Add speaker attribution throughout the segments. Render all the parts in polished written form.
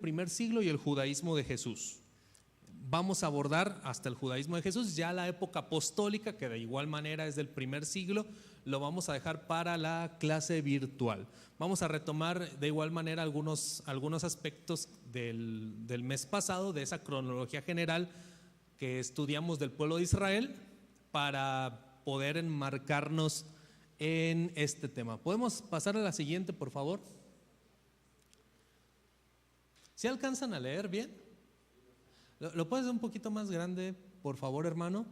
Speaker 1: primer siglo y el judaísmo de Jesús. Vamos a abordar hasta el judaísmo de Jesús, ya la época apostólica, que de igual manera es del primer siglo, lo vamos a dejar para la clase virtual. Vamos a retomar de igual manera algunos aspectos del mes pasado, de esa cronología general que estudiamos del pueblo de Israel, para poder enmarcarnos en este tema. ¿Podemos pasar a la siguiente, por favor? ¿Sí alcanzan a leer bien? ¿Lo puedes hacer un poquito más grande, por favor, hermano?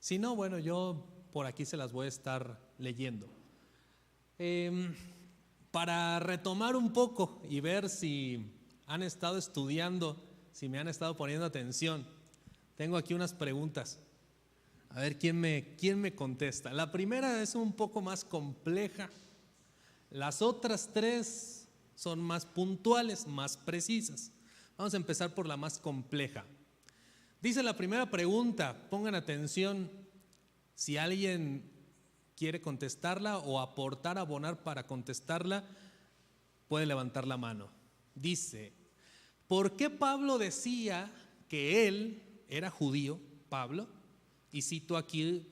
Speaker 1: Si no, bueno, yo por aquí se las voy a estar leyendo. Para retomar un poco y ver si han estado estudiando, si me han estado poniendo atención, tengo aquí unas preguntas. A ver quién me contesta. La primera es un poco más compleja. Las otras tres son más puntuales, más precisas. Vamos a empezar por la más compleja. Dice la primera pregunta, pongan atención, si alguien quiere contestarla o aportar, abonar para contestarla, puede levantar la mano. Dice: ¿por qué Pablo decía que él era judío, Pablo? Y cito aquí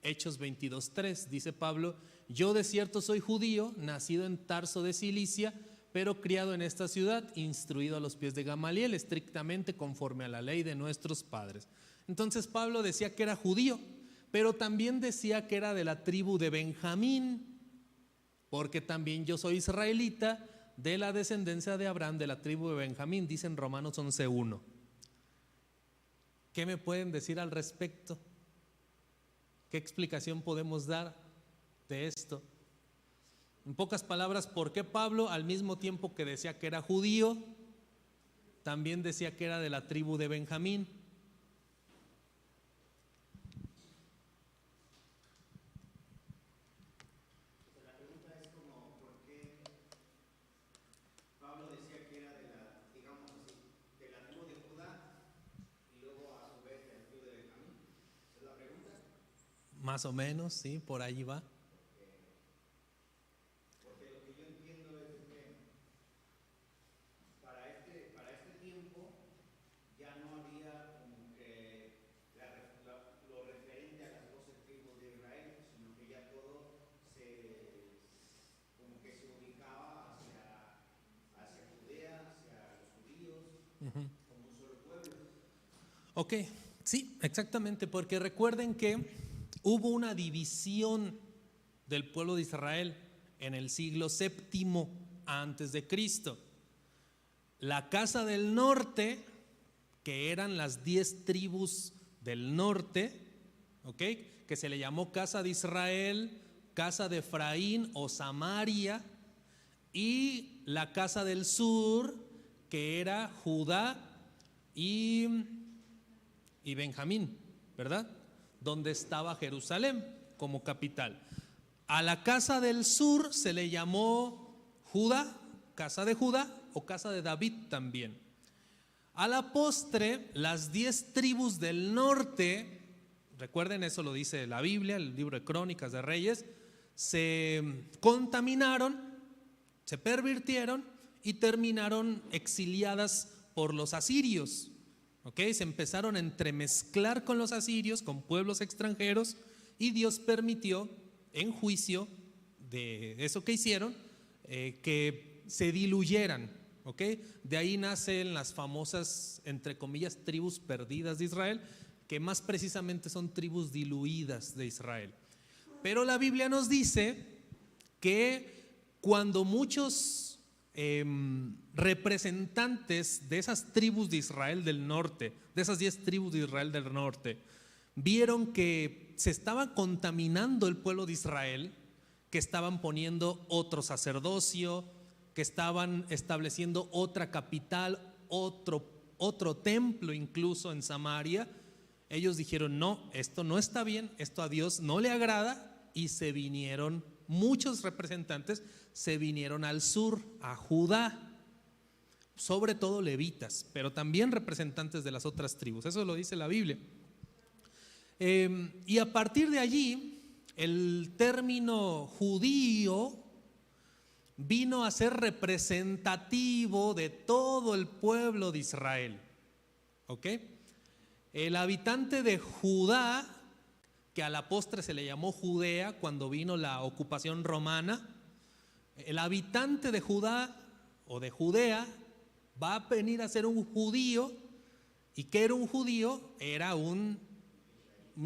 Speaker 1: Hechos 22:3, dice Pablo: yo de cierto soy judío, nacido en Tarso de Cilicia, pero criado en esta ciudad, instruido a los pies de Gamaliel, estrictamente conforme a la ley de nuestros padres. Entonces Pablo decía que era judío, pero también decía que era de la tribu de Benjamín, porque también yo soy israelita, de la descendencia de Abraham, de la tribu de Benjamín, dice en Romanos 11:1. ¿Qué me pueden decir al respecto? ¿Qué explicación podemos dar de esto? En pocas palabras, ¿por qué Pablo, al mismo tiempo que decía que era judío, también decía que era de la tribu de Benjamín?
Speaker 2: La pregunta es como, ¿por qué Pablo decía que era de la, digamos así, de la tribu de Judá y luego a su vez de la tribu de Benjamín? ¿Es la pregunta?
Speaker 1: Más o menos, sí, por ahí va.
Speaker 2: Porque lo que yo entiendo es que para este tiempo ya no había como que lo referente a las 12 tribus de Israel, sino que ya todo como que se ubicaba hacia Judea, hacia los judíos, como un solo pueblo.
Speaker 1: Ok, sí, exactamente, porque recuerden que hubo una división del pueblo de Israel en el siglo VII antes de Cristo. La casa del norte, que eran las 10 tribus del norte, ¿ok?, que se le llamó casa de Israel, casa de Efraín o Samaria, y la casa del sur, que era Judá y Benjamín, ¿verdad?, donde estaba Jerusalén como capital. A la casa del sur se le llamó Judá, casa de Judá o casa de David también. A la postre, las 10 tribus del norte, recuerden, eso lo dice la Biblia, el libro de Crónicas de Reyes, se contaminaron, se pervirtieron y terminaron exiliadas por los asirios. ¿Okay? Se empezaron a entremezclar con los asirios, con pueblos extranjeros, y Dios permitió, en juicio de eso que hicieron, que se diluyeran. ¿Okay? De ahí nacen las famosas, entre comillas, tribus perdidas de Israel, que más precisamente son tribus diluidas de Israel. Pero la Biblia nos dice que cuando muchos representantes de esas tribus de Israel del norte, de esas 10 tribus de Israel del norte, vieron que se estaba contaminando el pueblo de Israel, que estaban poniendo otro sacerdocio, que estaban estableciendo otra capital, otro templo incluso en Samaria, ellos dijeron: no, esto no está bien, esto a Dios no le agrada, y se vinieron, muchos representantes se vinieron al sur, a Judá. sobre todo levitas, pero también representantes de las otras tribus. Eso lo dice la Biblia. Y a partir de allí, el término judío vino a ser representativo de todo el pueblo de Israel. ¿Ok? El habitante de Judá, que a la postre se le llamó Judea cuando vino la ocupación romana, el habitante de Judá o de Judea va a venir a ser un judío. ¿Y qué era un judío? Era un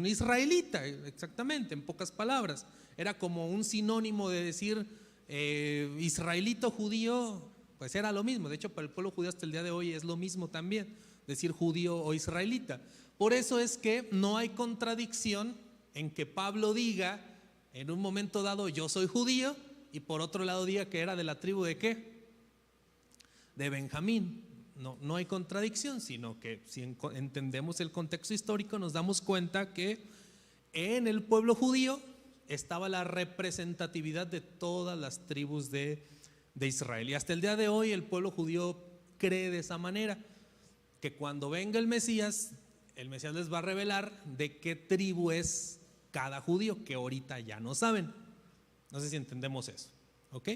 Speaker 1: israelita, exactamente, en pocas palabras. Era como un sinónimo de decir israelito, judío, pues era lo mismo. De hecho, para el pueblo judío hasta el día de hoy es lo mismo también, decir judío o israelita. Por eso es que no hay contradicción en que Pablo diga en un momento dado yo soy judío y por otro lado diga que era de la tribu de ¿qué? De Benjamín. No hay contradicción, sino que si entendemos el contexto histórico nos damos cuenta que en el pueblo judío estaba la representatividad de todas las tribus de Israel. Y hasta el día de hoy el pueblo judío cree de esa manera, que cuando venga el Mesías les va a revelar de qué tribu es cada judío, que ahorita ya no saben. No sé si entendemos eso, ¿ok?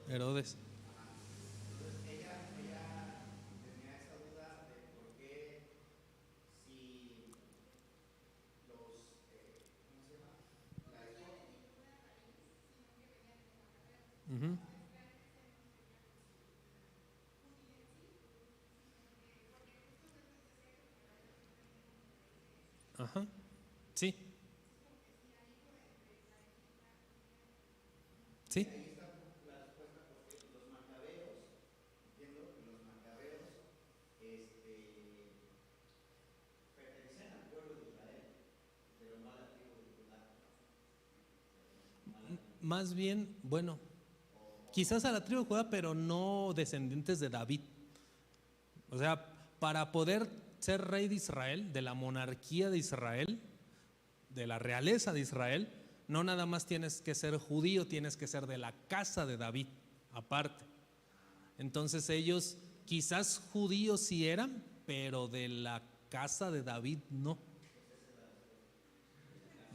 Speaker 1: Herodes.
Speaker 2: Ella tenía esa duda de por qué si los, ¿cómo se llama?
Speaker 1: Uh-huh. Ajá, sí. Sí. Más bien, bueno, quizás a la tribu de Judá, pero no descendientes de David. O sea, para poder ser rey de Israel, de la monarquía de Israel, de la realeza de Israel, no nada más tienes que ser judío, tienes que ser de la casa de David, aparte. Entonces ellos quizás judíos sí eran, pero de la casa de David no.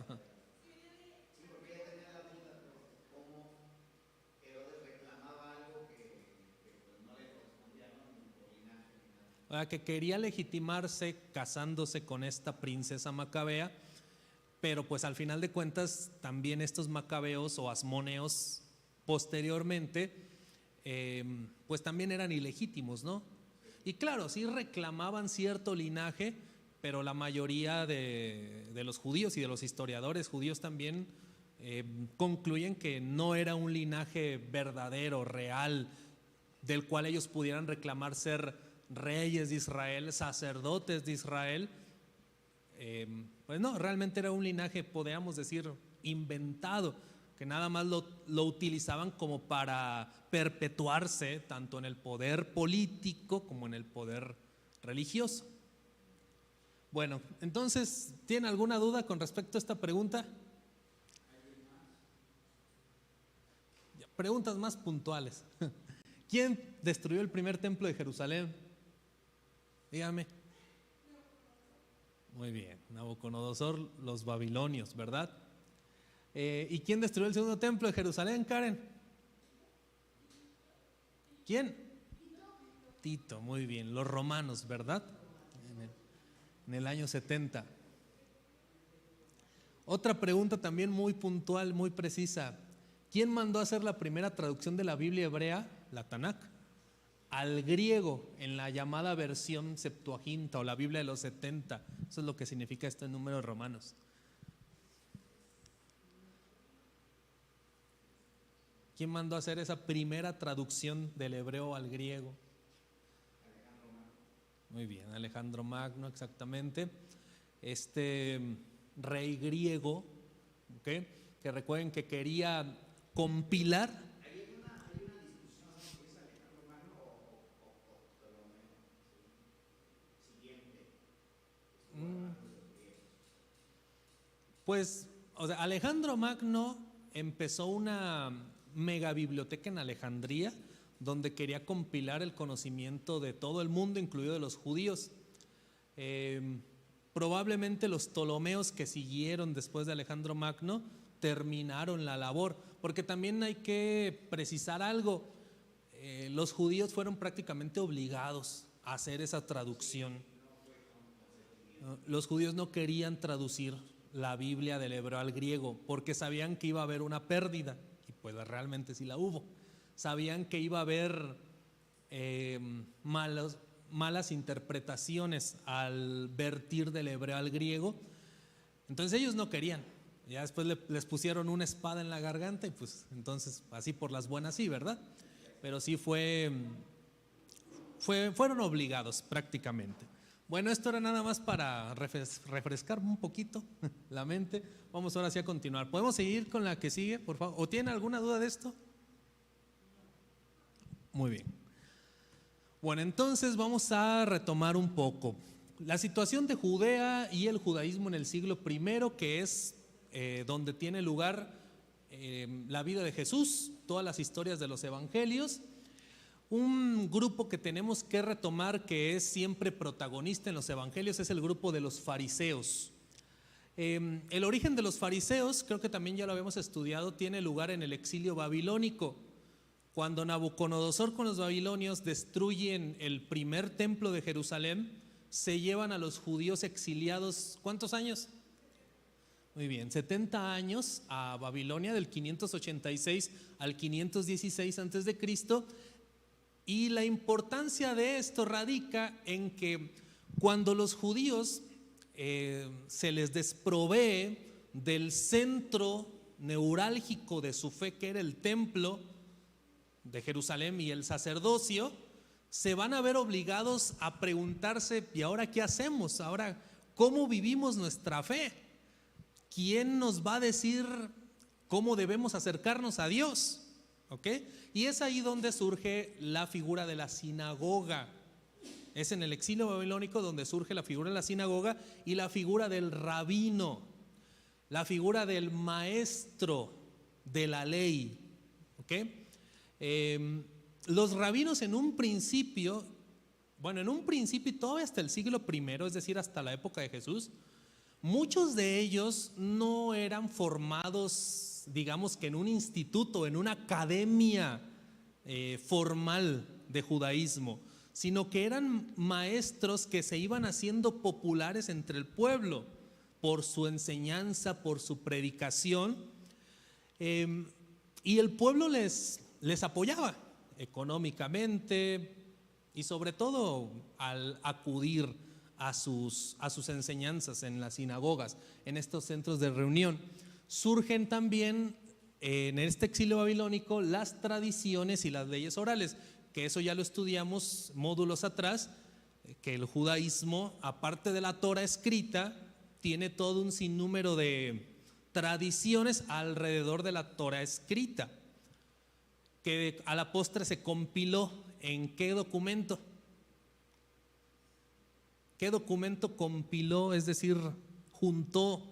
Speaker 1: Ajá. O sea, que quería legitimarse casándose con esta princesa macabea, pero pues al final de cuentas también estos macabeos o asmoneos posteriormente pues también eran ilegítimos, ¿no? Y claro, sí reclamaban cierto linaje, pero la mayoría de los judíos y de los historiadores judíos también concluyen que no era un linaje verdadero, real, del cual ellos pudieran reclamar ser reyes de Israel, sacerdotes de Israel. Pues no, realmente era un linaje, podríamos decir, inventado, que nada más lo utilizaban como para perpetuarse tanto en el poder político como en el poder religioso. Bueno, entonces, ¿tiene alguna duda con respecto a esta pregunta? Preguntas más puntuales. ¿Quién destruyó el primer templo de Jerusalén? Dígame. Muy bien, Nabucodonosor, los babilonios, ¿verdad? ¿Y quién destruyó el segundo templo de Jerusalén, Karen? ¿Quién? Tito, muy bien, los romanos, ¿verdad? En el año 70. Otra pregunta también muy puntual, muy precisa. ¿Quién mandó a hacer la primera traducción de la Biblia hebrea, la Tanakh, al griego en la llamada versión Septuaginta o la Biblia de los 70? Eso es lo que significa esto en números romanos. ¿Quién mandó a hacer esa primera traducción del hebreo al griego? Muy bien, Alejandro Magno, exactamente. Este rey griego, ¿okay? Que recuerden que quería compilar.
Speaker 2: Hay una discusión si es Alejandro Magno o Ptolomeo siguiente.
Speaker 1: Pues, o sea, Alejandro Magno empezó una mega biblioteca en Alejandría, donde quería compilar el conocimiento de todo el mundo, incluido de los judíos. Probablemente los Ptolomeos que siguieron después de Alejandro Magno terminaron la labor, porque también hay que precisar algo. Los judíos fueron prácticamente obligados a hacer esa traducción. Los judíos no querían traducir la Biblia del hebreo al griego porque sabían que iba a haber una pérdida, y pues realmente sí la hubo. Sabían que iba a haber malas interpretaciones al vertir del hebreo al griego. Entonces ellos no querían. Ya después les pusieron una espada en la garganta y pues entonces así por las buenas sí, ¿verdad? Pero sí fueron obligados prácticamente. Bueno, esto era nada más para refrescar un poquito la mente. Vamos ahora sí a continuar. ¿Podemos seguir con la que sigue, por favor? ¿O tiene alguna duda de esto? Muy bien. Bueno, entonces vamos a retomar un poco la situación de Judea y el judaísmo en el siglo I, que es donde tiene lugar la vida de Jesús, todas las historias de los evangelios. Un grupo que tenemos que retomar, que es siempre protagonista en los evangelios, es el grupo de los fariseos. El origen de los fariseos, creo que también ya lo habíamos estudiado, tiene lugar en el exilio babilónico. Cuando Nabucodonosor con los babilonios destruyen el primer templo de Jerusalén, se llevan a los judíos exiliados, ¿cuántos años? Muy bien, 70 años a Babilonia, del 586 al 516 antes de Cristo. Y la importancia de esto radica en que cuando los judíos se les desprovee del centro neurálgico de su fe, que era el templo de Jerusalén y el sacerdocio, se van a ver obligados a preguntarse: ¿y ahora qué hacemos? Ahora, ¿cómo vivimos nuestra fe? ¿Quién nos va a decir cómo debemos acercarnos a Dios? ¿Ok? Y es ahí donde surge la figura de la sinagoga. Es en el exilio babilónico donde surge la figura de la sinagoga y la figura del rabino, la figura del maestro de la ley. ¿Ok? Los rabinos en un principio y todavía hasta el siglo I, es decir, hasta la época de Jesús, muchos de ellos no eran formados, digamos que en un instituto, en una academia formal de judaísmo, sino que eran maestros que se iban haciendo populares entre el pueblo por su enseñanza, por su predicación, y el pueblo les apoyaba económicamente y sobre todo al acudir a sus enseñanzas en las sinagogas, en estos centros de reunión. Surgen también en este exilio babilónico las tradiciones y las leyes orales, que eso ya lo estudiamos módulos atrás, que el judaísmo, aparte de la Torah escrita, tiene todo un sinnúmero de tradiciones alrededor de la Torah escrita, que a la postre se compiló en ¿qué documento? ¿Qué documento compiló? Es decir, juntó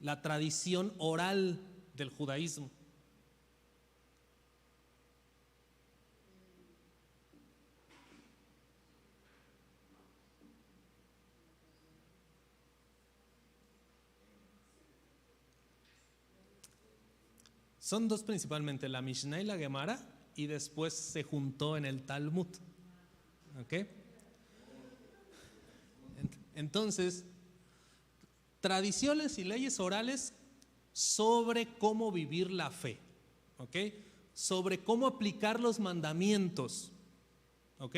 Speaker 1: la tradición oral del judaísmo. Son dos principalmente, la Mishnah y la Gemara, y después se juntó en el Talmud. ¿Ok? Entonces, tradiciones y leyes orales sobre cómo vivir la fe, ¿ok? Sobre cómo aplicar los mandamientos, ¿ok?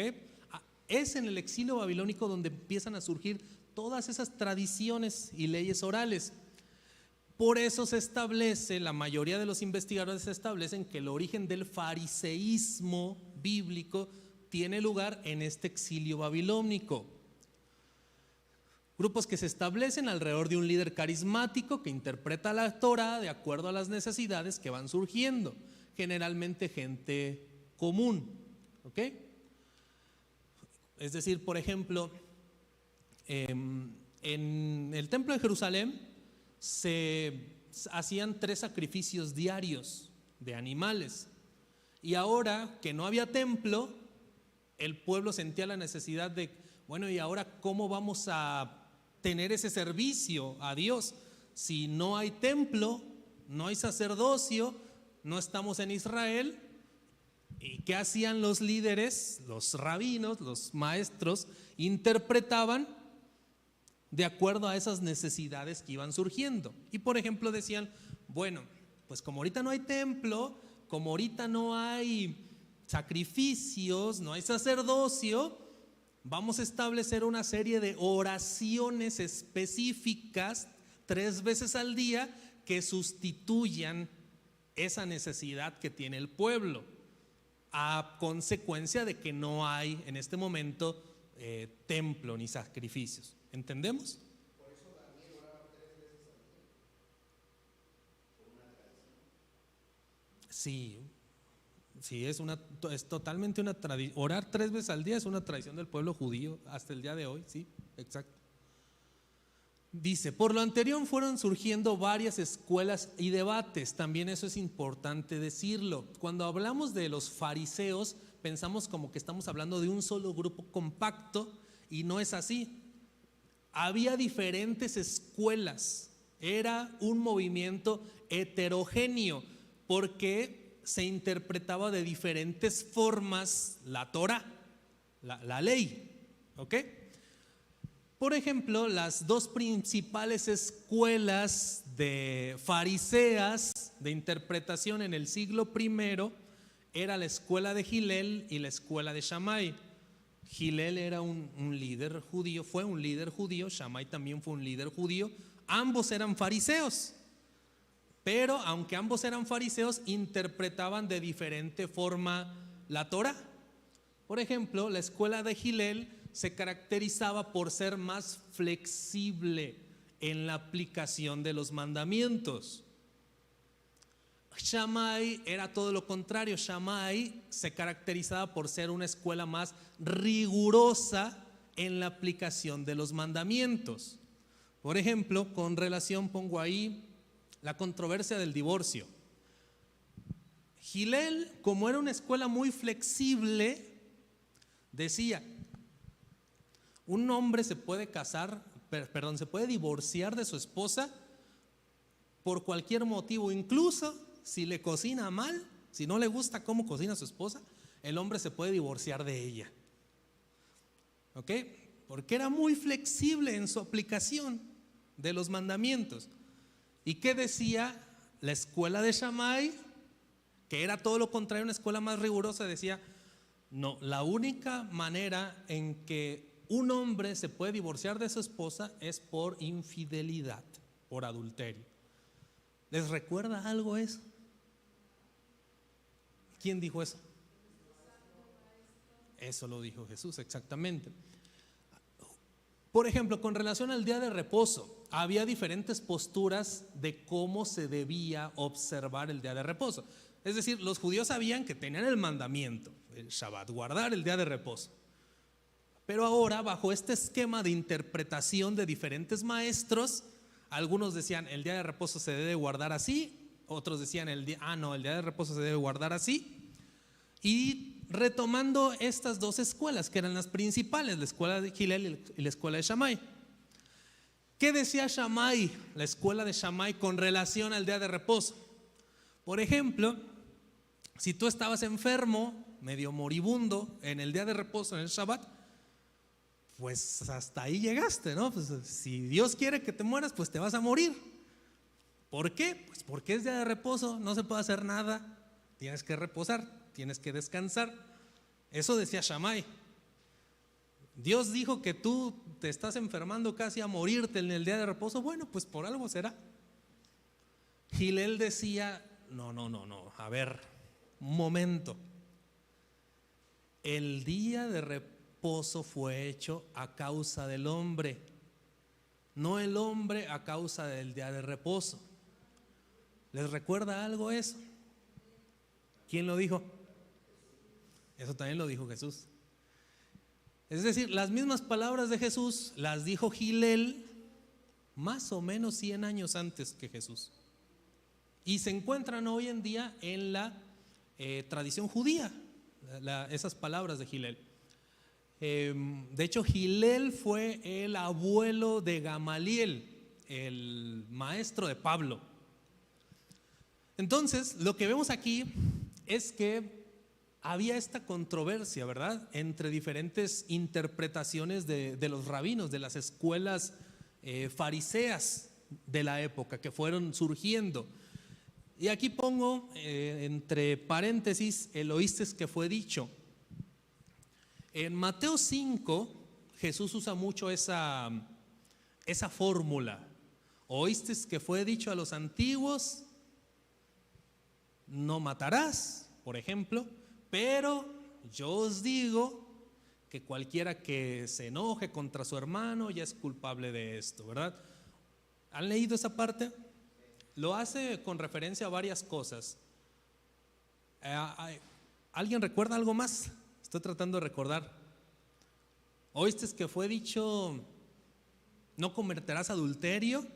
Speaker 1: Es en el exilio babilónico donde empiezan a surgir todas esas tradiciones y leyes orales. Por eso se establece, la mayoría de los investigadores establecen que el origen del fariseísmo bíblico tiene lugar en este exilio babilónico. Grupos que se establecen alrededor de un líder carismático que interpreta la Torah de acuerdo a las necesidades que van surgiendo, generalmente gente común, ¿ok? Es decir, por ejemplo, en el templo de Jerusalén se hacían 3 sacrificios diarios de animales. Y ahora que no había templo, el pueblo sentía la necesidad de, bueno, ¿y ahora cómo vamos a tener ese servicio a Dios? Si no hay templo, no hay sacerdocio, no estamos en Israel. ¿Y qué hacían los líderes, los rabinos, los maestros? Interpretaban de acuerdo a esas necesidades que iban surgiendo. Y por ejemplo decían, bueno, pues como ahorita no hay templo, como ahorita no hay sacrificios, no hay sacerdocio, vamos a establecer una serie de oraciones específicas 3 veces al día que sustituyan esa necesidad que tiene el pueblo, a consecuencia de que no hay en este momento templo ni sacrificios. ¿Entendemos?
Speaker 2: Por eso Daniel oraba 3 veces al día. Por una tradición.
Speaker 1: Sí, es totalmente una tradición. Orar 3 veces al día es una tradición del pueblo judío hasta el día de hoy, sí, exacto. Dice, por lo anterior fueron surgiendo varias escuelas y debates, también eso es importante decirlo. Cuando hablamos de los fariseos, pensamos como que estamos hablando de un solo grupo compacto y no es así. Había diferentes escuelas, era un movimiento heterogéneo porque se interpretaba de diferentes formas la Torah, la ley, ¿ok? Por ejemplo, las 2 principales escuelas de fariseas de interpretación en el siglo I era la escuela de Gilel y la escuela de Shammai. Gilel era un líder judío, fue un líder judío, Shammai también fue un líder judío, ambos eran fariseos, pero aunque ambos eran fariseos, interpretaban de diferente forma la Torah. Por ejemplo, la escuela de Gilel se caracterizaba por ser más flexible en la aplicación de los mandamientos. Shammai era todo lo contrario. Shammai se caracterizaba por ser una escuela más rigurosa en la aplicación de los mandamientos. Por ejemplo, con relación, pongo ahí la controversia del divorcio. Gilel, como era una escuela muy flexible, decía, un hombre se puede se puede divorciar de su esposa por cualquier motivo, incluso si le cocina mal, si no le gusta cómo cocina su esposa, el hombre se puede divorciar de ella. ¿Ok? Porque era muy flexible en su aplicación de los mandamientos. ¿Y qué decía la escuela de Shammai? Que era todo lo contrario, una escuela más rigurosa. Decía, no, la única manera en que un hombre se puede divorciar de su esposa es por infidelidad, por adulterio. ¿Les recuerda algo eso? ¿Quién dijo eso? Eso lo dijo Jesús, exactamente. Por ejemplo, con relación al día de reposo, había diferentes posturas de cómo se debía observar el día de reposo. Es decir, los judíos sabían que tenían el mandamiento, el Shabbat, guardar el día de reposo. Pero ahora, bajo este esquema de interpretación de diferentes maestros, algunos decían el día de reposo se debe guardar así, otros decían el día de reposo se debe guardar así. Y retomando estas 2 escuelas que eran las principales, la escuela de Gilel y la escuela de Shammai. ¿Qué decía Shammai, la escuela de Shammai, con relación al día de reposo? Por ejemplo, si tú estabas enfermo, medio moribundo, en el día de reposo, en el Shabbat, pues hasta ahí llegaste, ¿no? Pues si Dios quiere que te mueras, pues te vas a morir. ¿Por qué? Pues porque es día de reposo, no se puede hacer nada, tienes que reposar, tienes que descansar. Eso decía Shammai. Dios dijo que tú te estás enfermando casi a morirte en el día de reposo, bueno, pues por algo será. Gilel decía, no, a ver, un momento. El día de reposo fue hecho a causa del hombre, no el hombre a causa del día de reposo. ¿Les recuerda algo eso? ¿Quién lo dijo? Eso también lo dijo Jesús. Es decir, las mismas palabras de Jesús las dijo Gilel, más o menos 100 años antes que Jesús. Y se encuentran hoy en día en la tradición judía, esas palabras de Hillel. De hecho, Hillel fue el abuelo de Gamaliel, el maestro de Pablo. Entonces, lo que vemos aquí es que había esta controversia, ¿verdad?, entre diferentes interpretaciones de los rabinos, de las escuelas fariseas de la época que fueron surgiendo. Y aquí pongo entre paréntesis el oístes que fue dicho. En Mateo 5, Jesús usa mucho esa fórmula. Oístes que fue dicho a los antiguos, no matarás, por ejemplo, pero yo os digo que cualquiera que se enoje contra su hermano ya es culpable de esto, ¿verdad? ¿Han leído esa parte? Lo hace con referencia a varias cosas. ¿Alguien recuerda algo más? Estoy tratando de recordar. ¿Oíste que fue dicho no cometerás adulterio?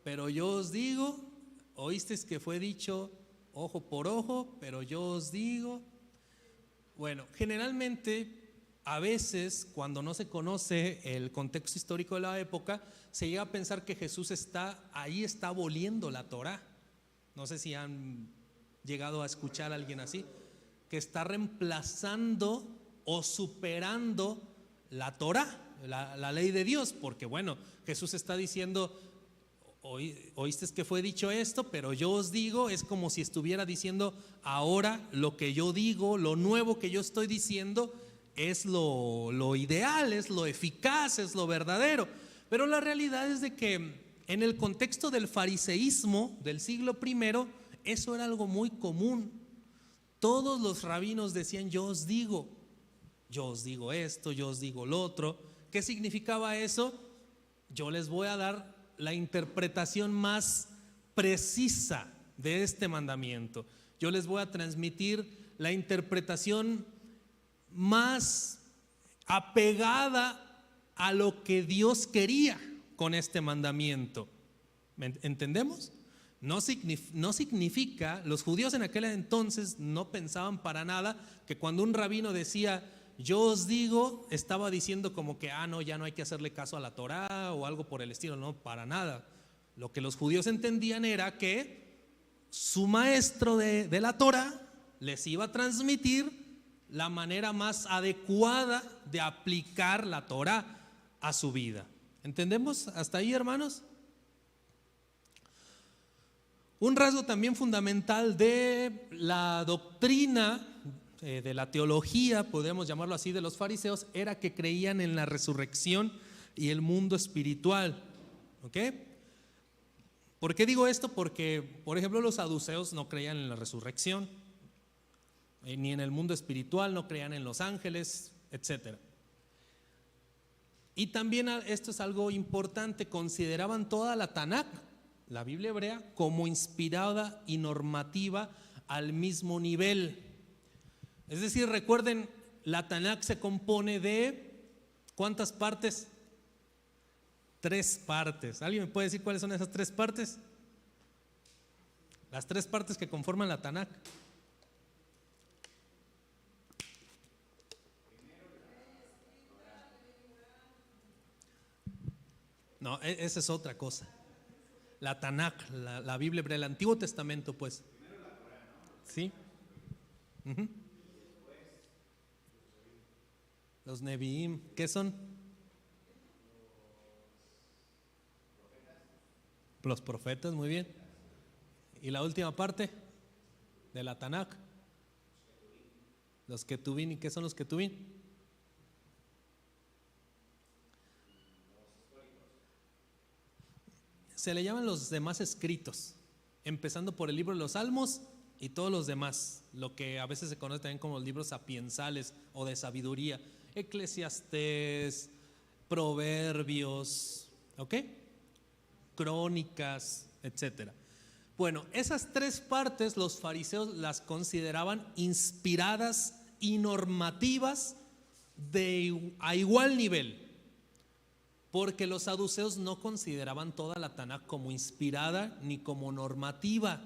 Speaker 1: Pero yo os digo, oíste que fue dicho ojo por ojo, pero yo os digo. Bueno, generalmente, a veces, cuando no se conoce el contexto histórico de la época, se llega a pensar que Jesús está aboliendo la Torá. No sé si han llegado a escuchar a alguien así, que está reemplazando o superando la Torá, la ley de Dios, porque bueno, Jesús está diciendo, oíste que fue dicho esto, pero yo os digo, es como si estuviera diciendo, ahora lo que yo digo, lo nuevo que yo estoy diciendo es lo ideal, es lo eficaz, es lo verdadero. Pero la realidad es de que en el contexto del fariseísmo del siglo I, eso era algo muy común. Todos los rabinos decían, yo os digo esto, yo os digo lo otro. ¿Qué significaba eso? Yo les voy a dar la interpretación más precisa de este mandamiento. Yo les voy a transmitir la interpretación más apegada a lo que Dios quería con este mandamiento. ¿Entendemos? No significa, los judíos en aquel entonces no pensaban para nada que cuando un rabino decía yo os digo, estaba diciendo como que no, ya no hay que hacerle caso a la Torá o algo por el estilo. No, para nada. Lo que los judíos entendían era que su maestro de la Torá les iba a transmitir la manera más adecuada de aplicar la Torá a su vida. ¿Entendemos hasta ahí, hermanos? Un rasgo también fundamental de la doctrina, de la teología, podemos llamarlo así, de los fariseos, era que creían en la resurrección y el mundo espiritual. ¿Ok? ¿Por qué digo esto? Porque, por ejemplo, los saduceos no creían en la resurrección, ni en el mundo espiritual, no creían en los ángeles, etc. Y también esto es algo importante, consideraban toda la Tanakh, la Biblia hebrea, como inspirada y normativa al mismo nivel. Es decir, recuerden, la Tanakh se compone de ¿cuántas partes? 3 partes. ¿Alguien me puede decir cuáles son esas 3 partes? Las 3 partes que conforman la Tanakh. No, esa es otra cosa. La Tanakh, la Biblia hebrea, el Antiguo Testamento, pues. ¿Sí? Uh-huh. Los Neviim, ¿qué son? Los profetas, muy bien. ¿Y la última parte de la Tanakh? Los Ketuvim. ¿Y qué son los Ketuvim? Se le llaman los demás escritos, empezando por el libro de los Salmos y todos los demás, lo que a veces se conoce también como los libros sapiensales o de sabiduría, Eclesiastés, Proverbios, ¿ok? Crónicas, etc. Bueno, esas 3 partes los fariseos las consideraban inspiradas y normativas a igual nivel. porque los saduceos no consideraban toda la Tanaj como inspirada ni como normativa.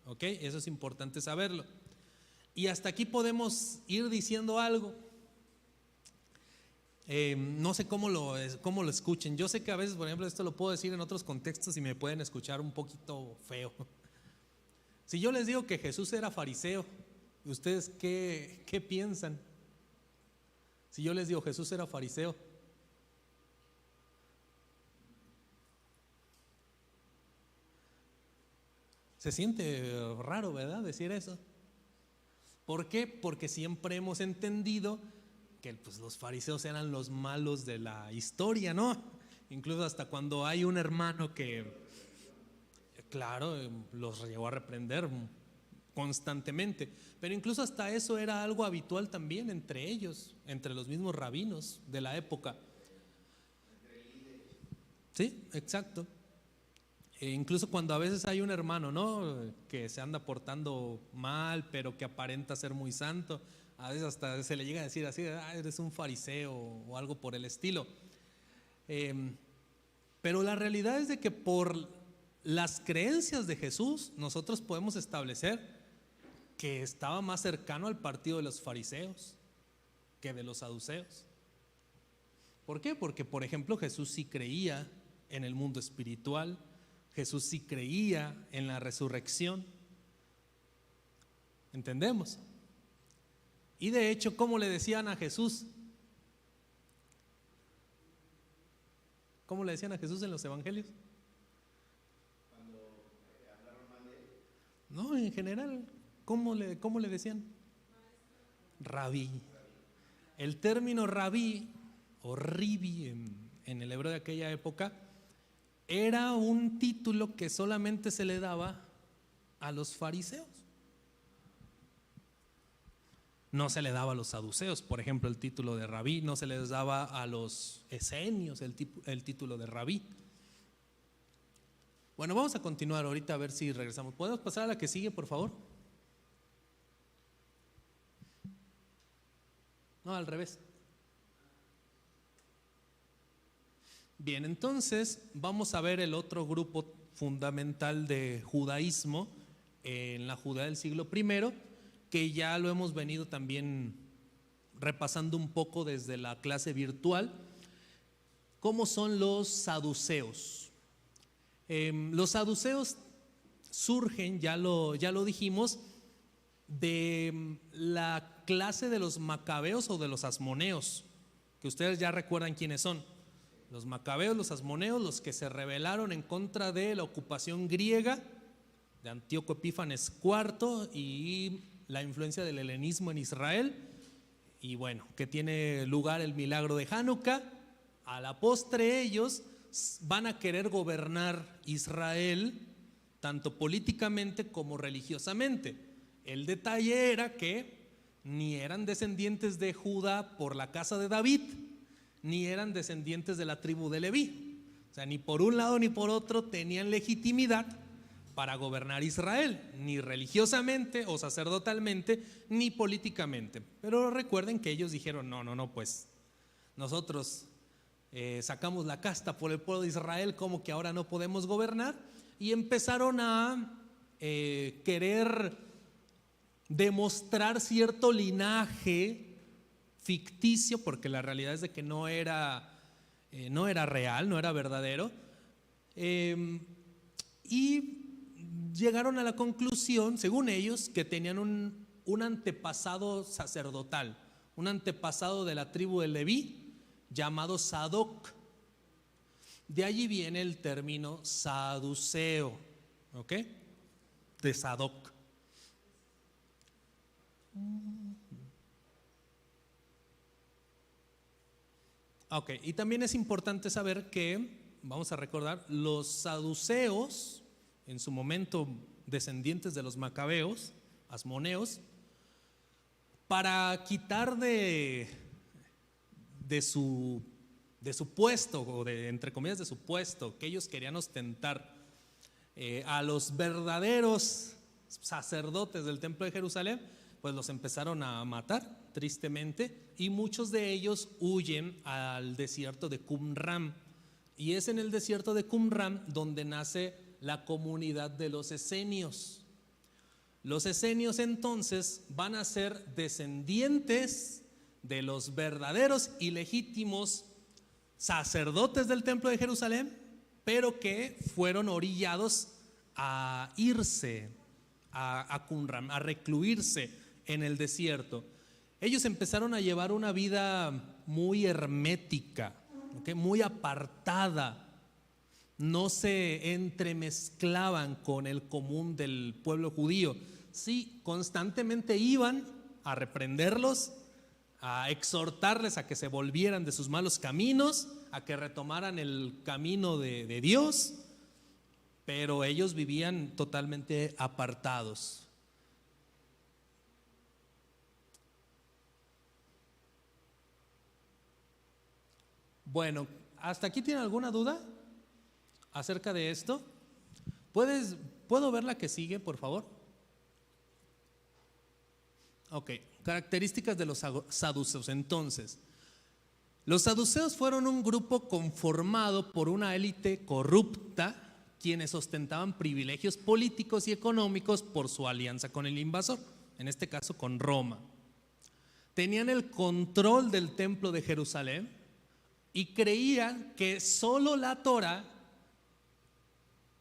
Speaker 1: ¿Ok? Eso es importante saberlo. Y hasta aquí podemos ir diciendo algo. No sé cómo lo escuchen. Yo sé que a veces, por ejemplo, esto lo puedo decir en otros contextos y me pueden escuchar un poquito feo. Si yo les digo que Jesús era fariseo, ¿ustedes qué piensan? Si yo les digo Jesús era fariseo, se siente raro, ¿verdad? Decir eso. ¿Por qué? Porque siempre hemos entendido que pues, los fariseos eran los malos de la historia, ¿no? Incluso hasta cuando hay un hermano que, claro, los llegó a reprender constantemente, pero incluso hasta eso era algo habitual también entre ellos, entre los mismos rabinos de la época. Sí, exacto. Incluso cuando a veces hay un hermano, ¿no?, que se anda portando mal, pero que aparenta ser muy santo, a veces hasta se le llega a decir así, eres un fariseo o algo por el estilo. Pero la realidad es de que por las creencias de Jesús nosotros podemos establecer que estaba más cercano al partido de los fariseos que de los saduceos. ¿Por qué? Porque, por ejemplo, Jesús sí creía en el mundo espiritual, Jesús sí creía en la resurrección. ¿Entendemos? Y de hecho, ¿cómo le decían a Jesús? ¿Cómo le decían a Jesús en los evangelios?
Speaker 2: Cuando hablaron mal de él.
Speaker 1: No, en general, ¿cómo le decían? Rabí. El término rabí o ribi en el hebreo de aquella época era un título que solamente se le daba a los fariseos. No se le daba a los saduceos, por ejemplo, el título de rabí. No se les daba a los esenios el título de rabí. Bueno, vamos a continuar ahorita a ver si regresamos. ¿Podemos pasar a la que sigue, por favor? No, al revés. Bien, entonces vamos a ver el otro grupo fundamental de judaísmo en la Judea del siglo I, que ya lo hemos venido también repasando un poco desde la clase virtual, como son los saduceos. Los saduceos surgen, ya lo dijimos, de la clase de los macabeos o de los asmoneos, que ustedes ya recuerdan quiénes son. Los macabeos, los asmoneos, los que se rebelaron en contra de la ocupación griega de Antíoco Epífanes IV y la influencia del helenismo en Israel, y bueno, que tiene lugar el milagro de Hanukkah. A la postre ellos van a querer gobernar Israel tanto políticamente como religiosamente. El detalle era que ni eran descendientes de Judá por la casa de David, ni eran descendientes de la tribu de Leví. O sea, ni por un lado ni por otro tenían legitimidad para gobernar Israel, ni religiosamente o sacerdotalmente, ni políticamente. Pero recuerden que ellos dijeron, no, pues nosotros sacamos la casta por el pueblo de Israel, como que ahora no podemos gobernar, y empezaron a querer demostrar cierto linaje ficticio, porque la realidad es de que no era real, no era verdadero, y llegaron a la conclusión, según ellos, que tenían un antepasado sacerdotal, un antepasado de la tribu de Leví llamado Sadoc. De allí viene el término saduceo, ¿ok? De Sadoc. Ok, y también es importante saber que, vamos a recordar, los saduceos, en su momento descendientes de los macabeos, asmoneos, para quitar de su puesto, o entre comillas de su puesto, que ellos querían ostentar a los verdaderos sacerdotes del templo de Jerusalén, pues los empezaron a matar tristemente, y muchos de ellos huyen al desierto de Qumran, y es en el desierto de Qumran donde nace la comunidad de los esenios. Los esenios entonces van a ser descendientes de los verdaderos y legítimos sacerdotes del templo de Jerusalén, pero que fueron orillados a irse a Qumran, a recluirse en el desierto. Ellos empezaron a llevar una vida muy hermética, ¿okay? Muy apartada. No se entremezclaban con el común del pueblo judío. Sí, constantemente iban a reprenderlos, a exhortarles a que se volvieran de sus malos caminos, a que retomaran el camino de Dios, pero ellos vivían totalmente apartados. Bueno, ¿hasta aquí tienen alguna duda acerca de esto? ¿Puedo ver la que sigue, por favor? Ok, características de los saduceos. Entonces, los saduceos fueron un grupo conformado por una élite corrupta, quienes ostentaban privilegios políticos y económicos por su alianza con el invasor, en este caso con Roma. Tenían el control del templo de Jerusalén y creían que solo la Torá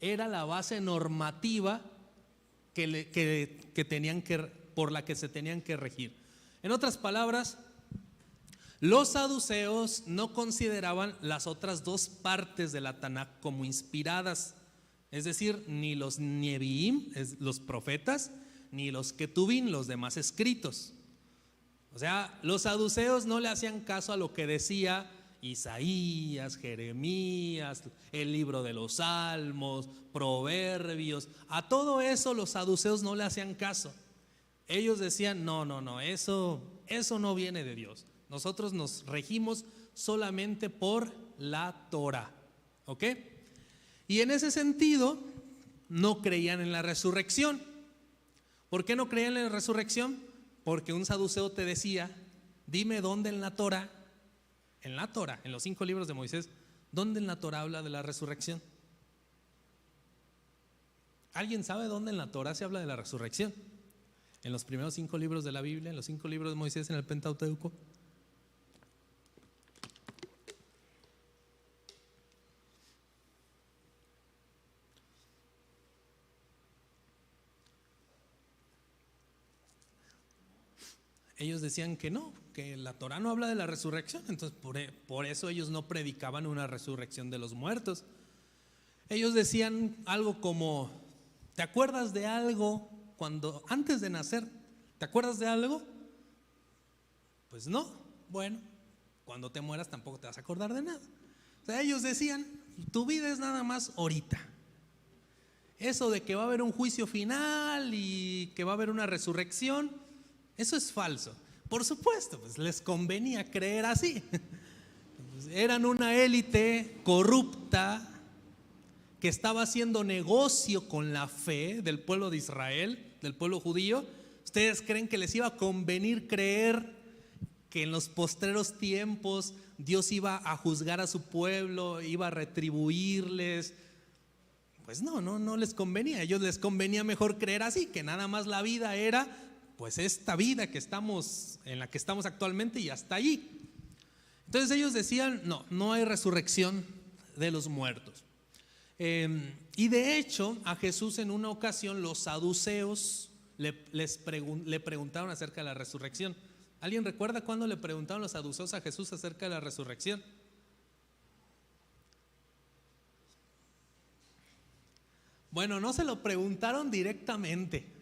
Speaker 1: era la base normativa por la que se tenían que regir. En otras palabras, los saduceos no consideraban las otras dos partes de la Tanaj como inspiradas, es decir, ni los Neviim, los profetas, ni los Ketubim, los demás escritos. O sea, los saduceos no le hacían caso a lo que decía Isaías, Jeremías, el libro de los Salmos, Proverbios. A todo eso los saduceos no le hacían caso. Ellos decían, no, eso no viene de Dios. Nosotros nos regimos solamente por la Torá, ¿ok? Y en ese sentido no creían en la resurrección. ¿Por qué no creían en la resurrección? Porque un saduceo te decía, dime dónde en la Torá, en los 5 libros de Moisés, ¿dónde en la Torá habla de la resurrección? ¿Alguien sabe dónde en la Torá se habla de la resurrección? En los primeros 5 libros de la Biblia, en los 5 libros de Moisés, en el Pentateuco. Ellos decían que no, que la Torá no habla de la resurrección, entonces por eso ellos no predicaban una resurrección de los muertos. Ellos decían algo como, ¿te acuerdas de algo cuando antes de nacer? ¿Te acuerdas de algo? Pues no. Bueno, cuando te mueras tampoco te vas a acordar de nada. O sea, ellos decían, tu vida es nada más ahorita. Eso de que va a haber un juicio final y que va a haber una resurrección, eso es falso. Por supuesto, pues les convenía creer así. Eran una élite corrupta que estaba haciendo negocio con la fe del pueblo de Israel, del pueblo judío. ¿Ustedes creen que les iba a convenir creer que en los postreros tiempos Dios iba a juzgar a su pueblo, iba a retribuirles? Pues no les convenía. A ellos les convenía mejor creer así, que nada más la vida era pues esta vida en la que estamos actualmente y hasta allí. Entonces ellos decían, no hay resurrección de los muertos. Y de hecho a Jesús en una ocasión los saduceos le preguntaron acerca de la resurrección. ¿Alguien recuerda cuándo le preguntaron los saduceos a Jesús acerca de la resurrección? Bueno, no se lo preguntaron directamente.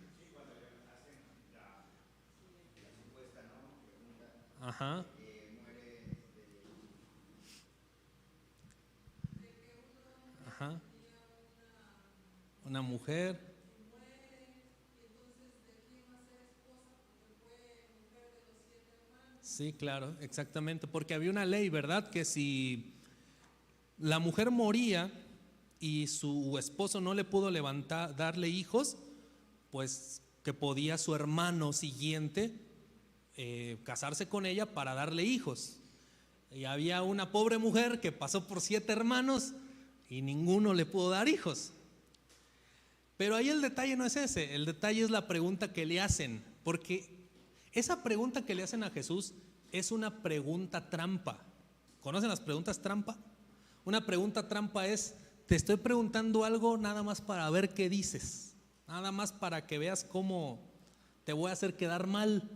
Speaker 1: Ajá. Ajá. Una mujer. Sí, claro, exactamente, porque había una ley, ¿verdad? Que si la mujer moría y su esposo no le pudo darle hijos, pues que podía su hermano siguiente casarse con ella para darle hijos. Y había una pobre mujer que pasó por 7 hermanos y ninguno le pudo dar hijos. Pero ahí el detalle no es ese, el detalle es la pregunta que le hacen, porque esa pregunta que le hacen a Jesús es una pregunta trampa. ¿Conocen las preguntas trampa? Una pregunta trampa es: te estoy preguntando algo nada más para ver qué dices, nada más para que veas cómo te voy a hacer quedar mal.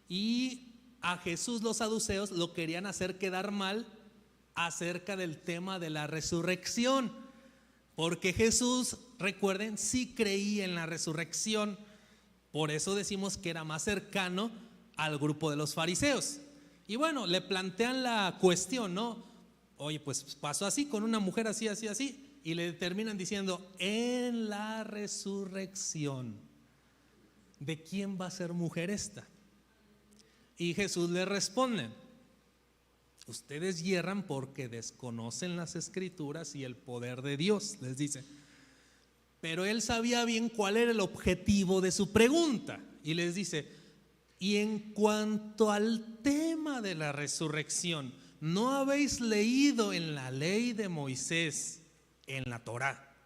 Speaker 1: Y a Jesús los saduceos lo querían hacer quedar mal acerca del tema de la resurrección, porque Jesús, recuerden, sí creía en la resurrección. Por eso decimos que era más cercano al grupo de los fariseos. Y bueno, le plantean la cuestión, ¿no? Oye, pues pasó así con una mujer así, así, así. Y le terminan diciendo: en la resurrección, ¿de quién va a ser mujer esta? Y Jesús le responde: ustedes hierran porque desconocen las escrituras y el poder de Dios, les dice. Pero él sabía bien cuál era el objetivo de su pregunta y les dice: y en cuanto al tema de la resurrección, ¿no habéis leído en la ley de Moisés, en la Torá?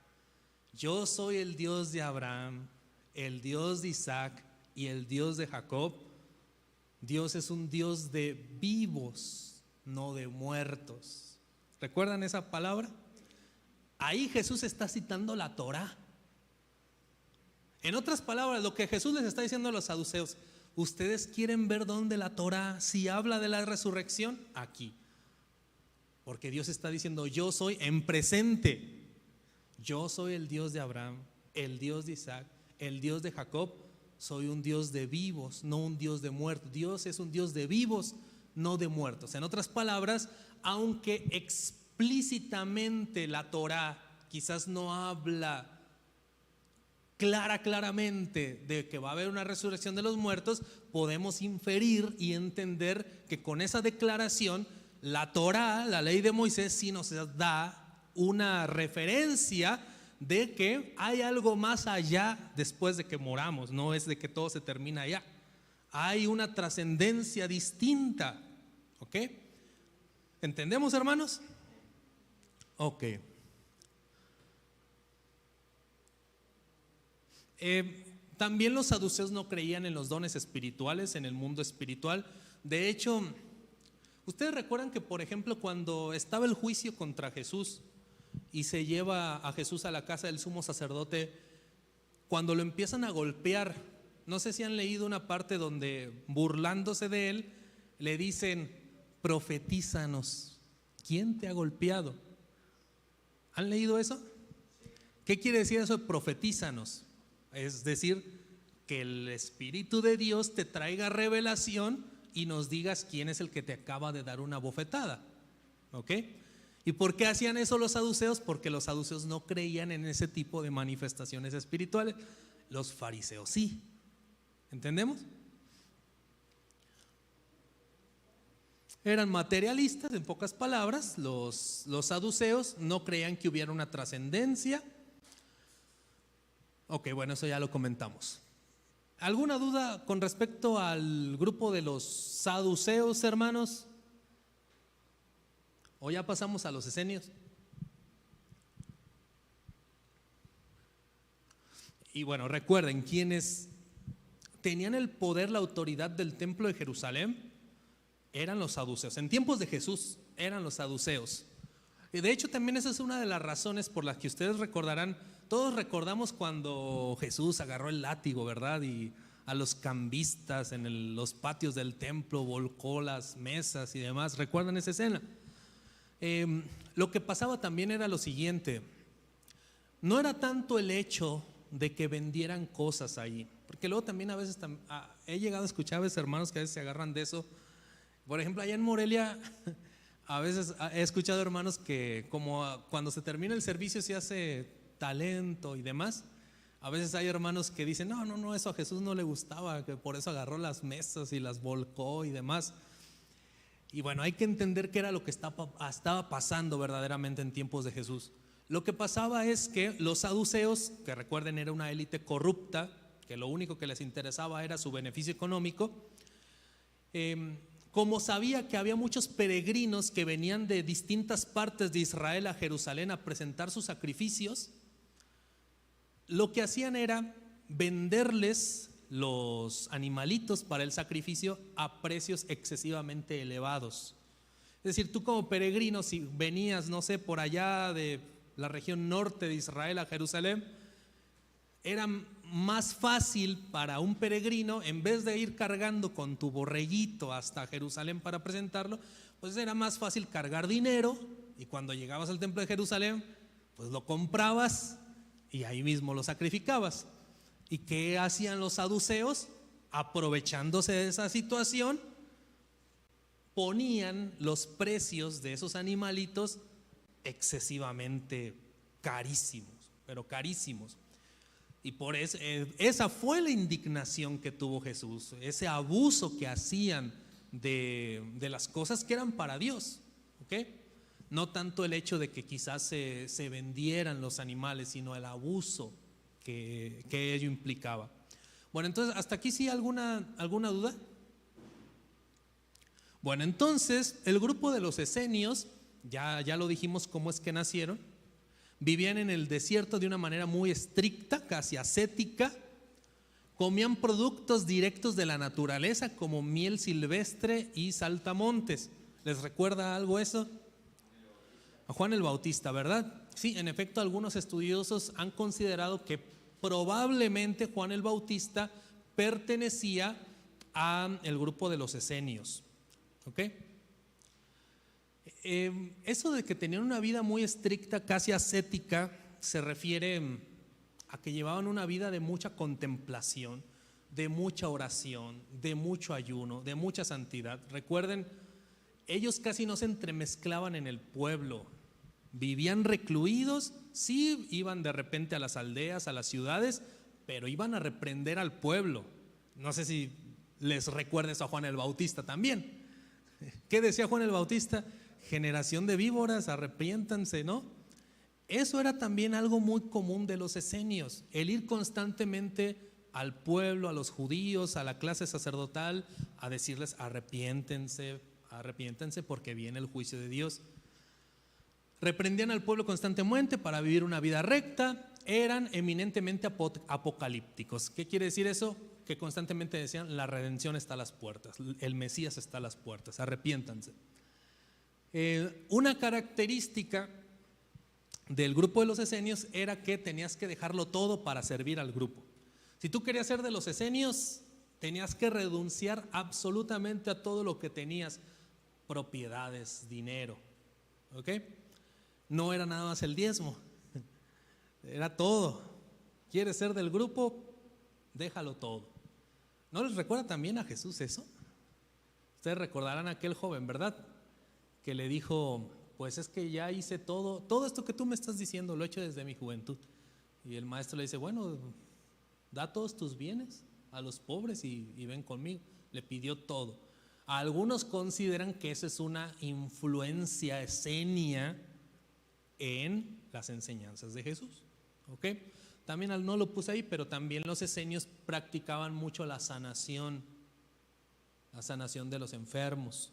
Speaker 1: Yo soy el Dios de Abraham, el Dios de Isaac y el Dios de Jacob. Dios es un Dios de vivos, no de muertos. ¿Recuerdan esa palabra? Ahí Jesús está citando la Torá. En otras palabras, lo que Jesús les está diciendo a los saduceos: ¿ustedes quieren ver dónde la Torá si habla de la resurrección? Aquí. Porque Dios está diciendo: yo soy en presente. Yo soy el Dios de Abraham, el Dios de Isaac, el Dios de Jacob. Soy un Dios de vivos, no un Dios de muertos. Dios es un Dios de vivos, no de muertos. En otras palabras, aunque explícitamente la Torá quizás no habla claramente de que va a haber una resurrección de los muertos, podemos inferir y entender que con esa declaración la Torá, la ley de Moisés, sí nos da una referencia de que hay algo más allá después de que moramos. No es de que todo se termina allá, hay una trascendencia distinta. ¿Ok? ¿Entendemos, hermanos? Ok. También los saduceos no creían en los dones espirituales, en el mundo espiritual. De hecho, ustedes recuerdan que, por ejemplo, cuando estaba el juicio contra Jesús y se lleva a Jesús a la casa del sumo sacerdote, cuando lo empiezan a golpear, no sé si han leído una parte donde, burlándose de él, le dicen: profetízanos, ¿quién te ha golpeado? ¿Han leído eso? ¿Qué quiere decir eso de profetízanos? Es decir, que el Espíritu de Dios te traiga revelación y nos digas quién es el que te acaba de dar una bofetada. ¿Ok? ¿Y por qué hacían eso los saduceos? Porque los saduceos no creían en ese tipo de manifestaciones espirituales. Los fariseos sí. ¿Entendemos? Eran materialistas, en pocas palabras. Los saduceos no creían que hubiera una trascendencia. Ok, bueno, eso ya lo comentamos. ¿Alguna duda con respecto al grupo de los saduceos, hermanos? ¿O ya pasamos a los esenios? Y bueno, recuerden, quienes tenían el poder, la autoridad del templo de Jerusalén eran los saduceos. En tiempos de Jesús eran los saduceos. Y de hecho también esa es una de las razones por las que ustedes recordarán. Todos recordamos cuando Jesús agarró el látigo, ¿verdad? Y a los cambistas en los patios del templo volcó las mesas y demás. ¿Recuerdan esa escena? Lo que pasaba también era lo siguiente: no era tanto el hecho de que vendieran cosas ahí, porque luego también a veces he llegado a escuchar a veces hermanos que a veces se agarran de eso. Por ejemplo, allá en Morelia a veces he escuchado hermanos que como cuando se termina el servicio se hace talento y demás. A veces hay hermanos que dicen: no, eso a Jesús no le gustaba, que por eso agarró las mesas y las volcó y demás. Y bueno, hay que entender qué era lo que estaba pasando verdaderamente en tiempos de Jesús. Lo que pasaba es que los saduceos, que recuerden era una élite corrupta, que lo único que les interesaba era su beneficio económico, como sabía que había muchos peregrinos que venían de distintas partes de Israel a Jerusalén a presentar sus sacrificios, lo que hacían era venderles los animalitos para el sacrificio a precios excesivamente elevados. Es decir, tú como peregrino, si venías, no sé, por allá de la región norte de Israel a Jerusalén, era más fácil para un peregrino, en vez de ir cargando con tu borreguito hasta Jerusalén para presentarlo, pues era más fácil cargar dinero, y cuando llegabas al templo de Jerusalén, pues lo comprabas y ahí mismo lo sacrificabas. ¿Y qué hacían los saduceos? Aprovechándose de esa situación, ponían los precios de esos animalitos excesivamente carísimos, pero carísimos. Y por eso, esa fue la indignación que tuvo Jesús, ese abuso que hacían de las cosas que eran para Dios, ¿ok? No tanto el hecho de que quizás se vendieran los animales, sino el abuso que ello implicaba. Bueno, entonces, ¿hasta aquí sí alguna duda? Bueno, entonces, el grupo de los esenios, ya lo dijimos cómo es que nacieron. Vivían en el desierto de una manera muy estricta, casi ascética. Comían productos directos de la naturaleza como miel silvestre y saltamontes. ¿Les recuerda algo eso? A Juan el Bautista, ¿verdad? Sí, en efecto, algunos estudiosos han considerado que probablemente Juan el Bautista pertenecía al grupo de los esenios. ¿Ok? Eso de que tenían una vida muy estricta, casi ascética, se refiere a que llevaban una vida de mucha contemplación, de mucha oración, de mucho ayuno, de mucha santidad. Recuerden, ellos casi no se entremezclaban en el pueblo, vivían recluidos, sí iban de repente a las aldeas, a las ciudades, pero iban a reprender al pueblo. No sé si les recuerdes a Juan el Bautista también. ¿Qué decía Juan el Bautista? Generación de víboras, arrepiéntanse, ¿no? Eso era también algo muy común de los esenios, el ir constantemente al pueblo, a los judíos, a la clase sacerdotal, a decirles arrepiéntense, arrepiéntense porque viene el juicio de Dios. Reprendían al pueblo constantemente para vivir una vida recta, eran eminentemente apocalípticos. ¿Qué quiere decir eso? Que constantemente decían la redención está a las puertas, el Mesías está a las puertas, arrepiéntanse. Una característica del grupo de los esenios era que tenías que dejarlo todo para servir al grupo. Si tú querías ser de los esenios, tenías que renunciar absolutamente a todo lo que tenías, propiedades, dinero, ¿ok? No era nada más el diezmo, era todo. ¿Quieres ser del grupo? Déjalo todo. ¿No les recuerda también a Jesús eso? Ustedes recordarán a aquel joven, ¿verdad? Que le dijo, pues es que ya hice todo esto que tú me estás diciendo, lo he hecho desde mi juventud. Y el maestro le dice, bueno, da todos tus bienes a los pobres y ven conmigo. Le pidió todo. Algunos consideran que esa es una influencia esenia en las enseñanzas de Jesús. ¿Ok? También no lo puse ahí, pero también los esenios practicaban mucho la sanación de los enfermos.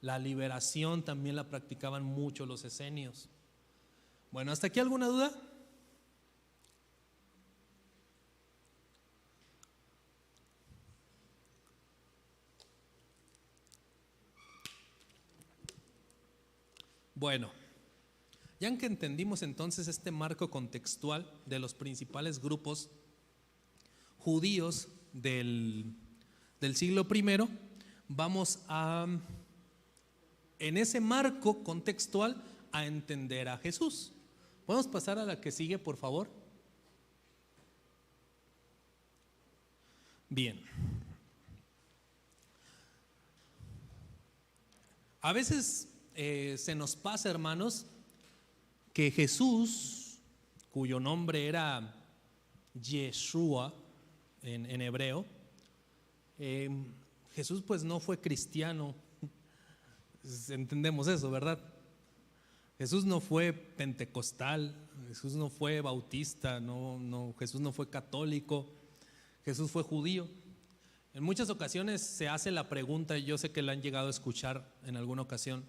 Speaker 1: La liberación también la practicaban mucho los esenios. Bueno, ¿hasta aquí alguna duda? Bueno, ya que entendimos entonces este marco contextual de los principales grupos judíos del siglo I, vamos a, en ese marco contextual, a entender a Jesús. ¿Podemos pasar a la que sigue, por favor? Bien. A veces se nos pasa, hermanos, que Jesús, cuyo nombre era Yeshua en hebreo, Jesús pues no fue cristiano, entendemos eso, ¿verdad? Jesús no fue pentecostal, Jesús no fue bautista, Jesús no fue católico, Jesús fue judío. En muchas ocasiones se hace la pregunta, y yo sé que la han llegado a escuchar en alguna ocasión,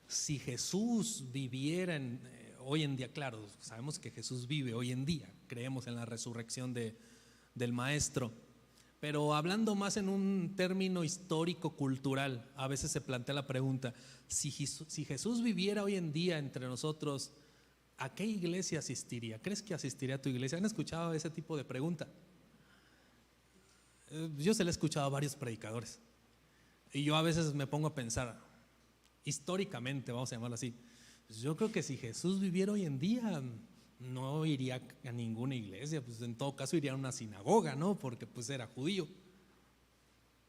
Speaker 1: si Jesús viviera hoy en día, claro, sabemos que Jesús vive hoy en día, creemos en la resurrección del Maestro, pero hablando más en un término histórico-cultural, a veces se plantea la pregunta, si Jesús viviera hoy en día entre nosotros, ¿a qué iglesia asistiría? ¿Crees que asistiría a tu iglesia? ¿Han escuchado ese tipo de pregunta? Yo se lo he escuchado a varios predicadores y yo a veces me pongo a pensar, históricamente, vamos a llamarlo así, pues yo creo que si Jesús viviera hoy en día no iría a ninguna iglesia, pues en todo caso iría a una sinagoga, ¿no? Porque pues era judío.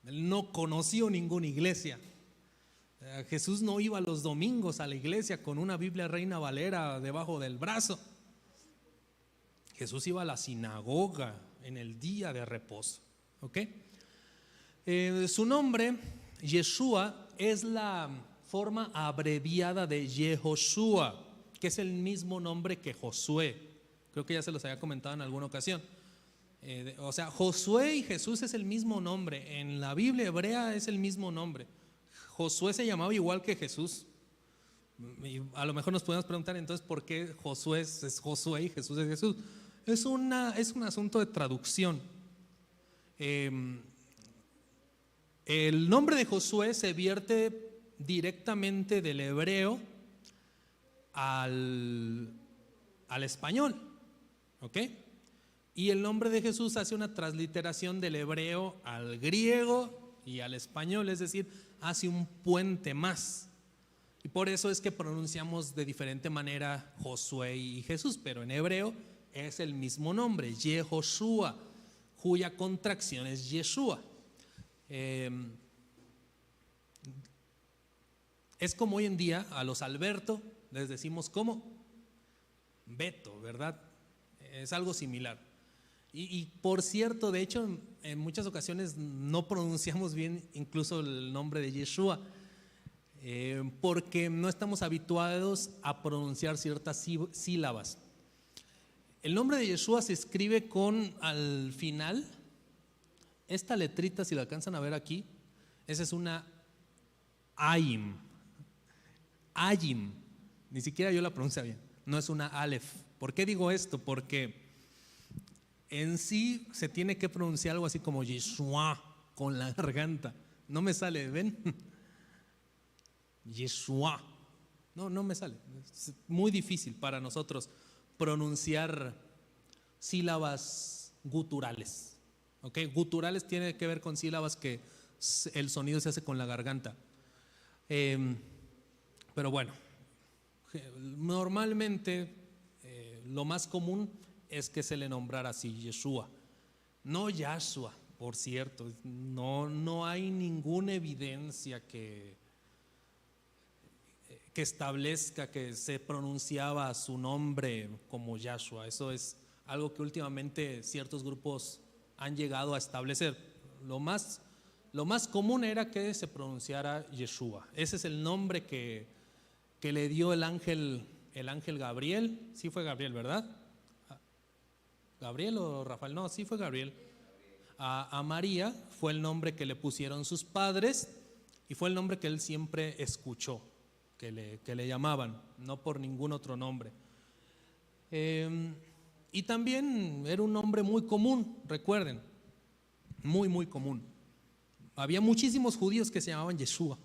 Speaker 1: Él no conoció ninguna iglesia. Jesús no iba los domingos a la iglesia con una Biblia Reina Valera debajo del brazo. Jesús iba a la sinagoga en el día de reposo. ¿Ok? Su nombre, Yeshua, es la forma abreviada de Yehoshua, que es el mismo nombre que Josué. Creo que ya se los había comentado en alguna ocasión. O sea, Josué y Jesús es el mismo nombre. En la Biblia hebrea es el mismo nombre. Josué se llamaba igual que Jesús. Y a lo mejor nos podemos preguntar entonces por qué Josué es Josué y Jesús es Jesús. Es un asunto de traducción. El nombre de Josué se vierte directamente del hebreo al español, ¿ok? Y el nombre de Jesús hace una transliteración del hebreo al griego y al español, es decir, hace un puente más. Y por eso es que pronunciamos de diferente manera Josué y Jesús, pero en hebreo es el mismo nombre, Yehoshua, cuya contracción es Yeshua. Es como hoy en día a los Alberto les decimos como Beto, ¿verdad? Es algo similar. Y por cierto, de hecho, en muchas ocasiones no pronunciamos bien incluso el nombre de Yeshua, porque no estamos habituados a pronunciar ciertas sílabas. El nombre de Yeshua se escribe con al final, esta letrita, si la alcanzan a ver aquí, esa es una Ayim. Ayim, ni siquiera yo la pronuncio bien, no es una Aleph. ¿Por qué digo esto? Porque en sí se tiene que pronunciar algo así como Yeshua con la garganta. No me sale, ¿ven? Yeshua. No me sale. Es muy difícil para nosotros pronunciar sílabas guturales. ¿Ok? Guturales tiene que ver con sílabas que el sonido se hace con la garganta. Pero bueno, normalmente lo más común es que se le nombrara así Yeshua, no Yahshua, por cierto. No hay ninguna evidencia que establezca que se pronunciaba su nombre como Yahshua. Eso es algo que últimamente ciertos grupos han llegado a establecer. Lo más común era que se pronunciara Yeshua. Ese es el nombre que le dio el ángel Gabriel. Sí fue Gabriel, ¿verdad? ¿Gabriel o Rafael? No, sí fue Gabriel. A María fue el nombre que le pusieron sus padres y fue el nombre que él siempre escuchó que le llamaban, no por ningún otro nombre. Y también era un nombre muy común, recuerden, muy común. Había muchísimos judíos que se llamaban Yeshua,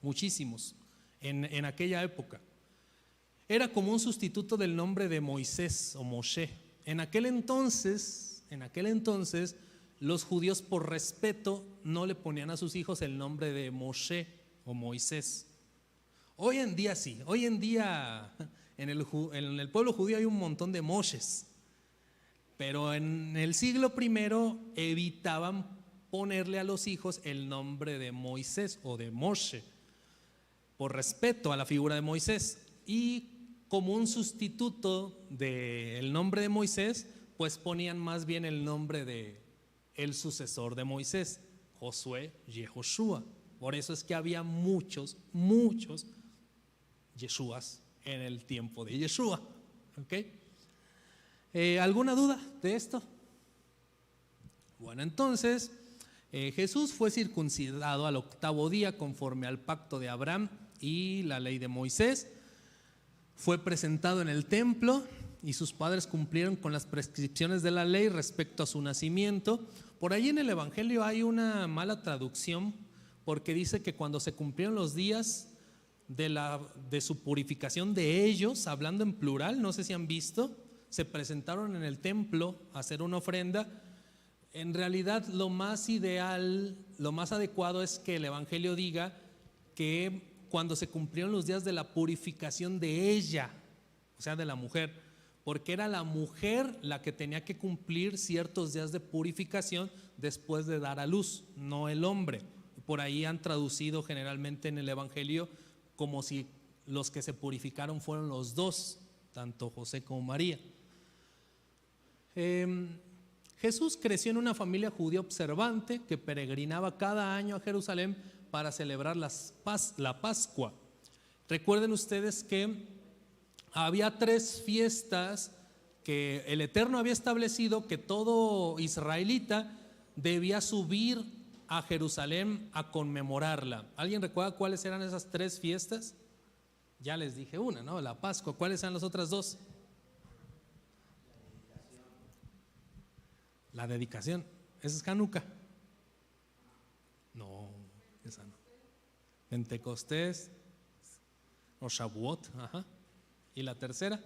Speaker 1: muchísimos, en aquella época. Era como un sustituto del nombre de Moisés o Moshe. En aquel entonces, los judíos por respeto no le ponían a sus hijos el nombre de Moshe o Moisés. Hoy en día sí, hoy en día en el pueblo judío hay un montón de Moshes, pero en el siglo I evitaban ponerle a los hijos el nombre de Moisés o de Moshe, por respeto a la figura de Moisés. Y como un sustituto del nombre de Moisés, pues ponían más bien el nombre de el sucesor de Moisés, Josué, Yehoshua. Por eso es que había muchos Yeshuas en el tiempo de Yeshua. ¿Okay? ¿Alguna duda de esto? Bueno, entonces Jesús fue circuncidado al 8º día conforme al pacto de Abraham y la ley de Moisés. Fue presentado en el templo y sus padres cumplieron con las prescripciones de la ley respecto a su nacimiento. Por ahí en el Evangelio hay una mala traducción porque dice que cuando se cumplieron los días de su purificación de ellos, hablando en plural, no sé si han visto, se presentaron en el templo a hacer una ofrenda. En realidad lo más ideal, lo más adecuado es que el Evangelio diga que cuando se cumplieron los días de la purificación de ella, o sea de la mujer, porque era la mujer la que tenía que cumplir ciertos días de purificación después de dar a luz, no el hombre. Por ahí han traducido generalmente en el Evangelio como si los que se purificaron fueron los dos, tanto José como María. Jesús creció en una familia judía observante que peregrinaba cada año a Jerusalén para celebrar la Pascua. Recuerden ustedes que había 3 fiestas que el Eterno había establecido que todo israelita debía subir a Jerusalén a conmemorarla. ¿Alguien recuerda cuáles eran esas 3 fiestas? Ya les dije una, ¿no? La Pascua. ¿Cuáles eran las otras 2? La dedicación. ¿Esa es Hanukkah? No, esa no. Pentecostés o Shavuot, ajá. ¿Y la tercera?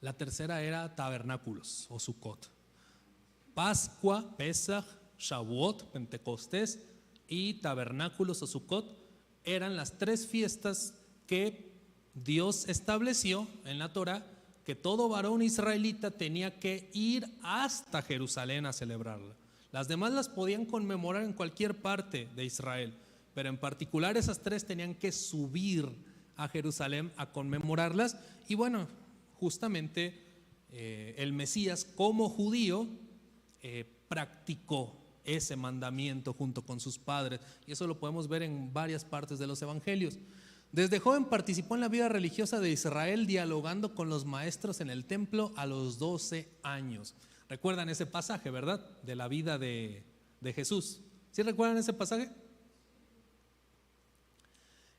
Speaker 1: La tercera era tabernáculos o Sukkot. Pascua, Pesach, Shavuot, Pentecostés y tabernáculos o Sukkot eran las 3 fiestas que Dios estableció en la Torah que todo varón israelita tenía que ir hasta Jerusalén a celebrarla. Las demás las podían conmemorar en cualquier parte de Israel, pero en particular esas 3 tenían que subir a Jerusalén a conmemorarlas. Y bueno, justamente el Mesías como judío practicó ese mandamiento junto con sus padres, y eso lo podemos ver en varias partes de los evangelios. Desde joven participó en la vida religiosa de Israel, dialogando con los maestros en el templo a los 12 años. ¿Recuerdan ese pasaje, verdad? De la vida de Jesús. ¿Sí recuerdan ese pasaje?